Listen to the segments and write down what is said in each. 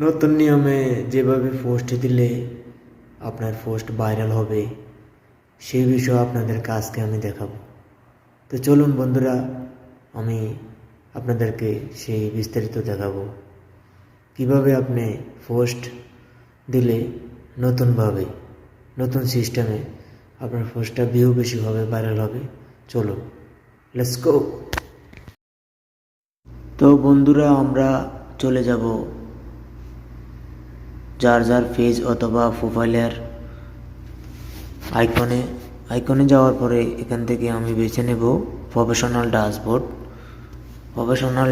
নতুন নিয়মে যেভাবে পোস্ট দিলে আপনার পোস্ট ভাইরাল হবে সেই বিষয়ে আপনাদেরকে আজকে আমি দেখাবো। তো চলুন বন্ধুরা, আমি আপনাদেরকে সেই বিস্তারিত দেখাবো কিভাবে আপনি পোস্ট দিলে নতুনভাবে নতুন সিস্টেমে আপনার পোস্টটা ভিউ বেশি হবে, ভাইরাল হবে। চলুন, লেটস গো। তো বন্ধুরা, আমরা চলে যাব যার পেজ অথবা প্রোফাইলের আইকনে যাওয়ার পরে এখান থেকে আমি বেছে নেব প্রফেশনাল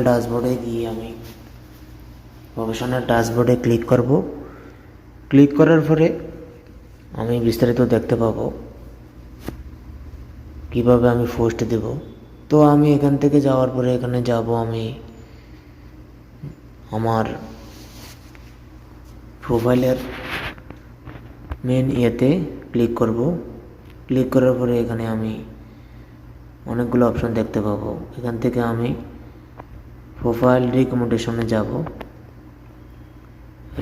ড্যাশবোর্ডে গিয়ে আমি প্রফেশনাল ড্যাশবোর্ডে ক্লিক করব। ক্লিক করার পরে আমি বিস্তারিত দেখতে পাবো কিভাবে আমি পোস্ট দেব। তো আমি এখান থেকে যাওয়ার পরে এখানে যাব, আমি আমার প্রোফাইলের মেন ইয়েতে ক্লিক করব। ক্লিক করার পরে এখানে আমি অনেকগুলো অপশন দেখতে পাবো। এখান থেকে আমি প্রোফাইল রিকমেন্ডেশনে যাব।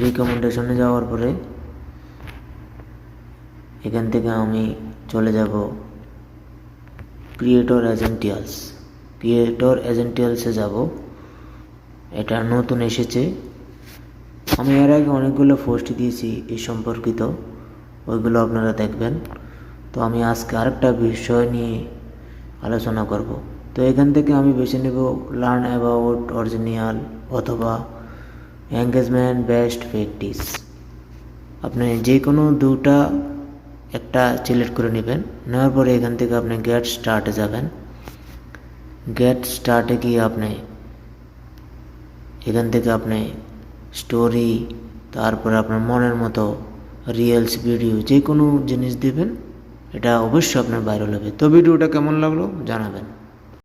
রিকমেন্ডেশনে যাওয়ার পরে এখান থেকে আমি চলে যাব ক্রিয়েটর এজেন্টিয়ালসে যাব। এটা নতুন এসেছে, আমি এর আগে অনেকগুলো পোস্ট দিয়েছি এই সম্পর্কিত, ওইগুলো আপনারা দেখবেন। তো আমি আজকে আরেকটা বিষয় নিয়ে আলোচনা করব। তো এখান থেকে আমি বেছে নেব লার্ন অ্যাবাউট অরিজিনাল অথবা এঙ্গেজমেন্ট বেস্ট প্র্যাকটিস। আপনি যে কোনো দুটা একটা সিলেক্ট করে নেবেন। নেওয়ার পরে এখান থেকে আপনি গেট স্টার্টে যাবেন। গেট স্টার্টে গিয়ে আপনি এখান থেকে আপনি স্টোরি, তারপরে আপনার মনের মতো রিলস, ভিডিও যে কোনো জিনিস দিবেন, এটা অবশ্যই আপনার ভাইরাল হবে। তো ভিডিওটা কেমন লাগলো জানাবেন।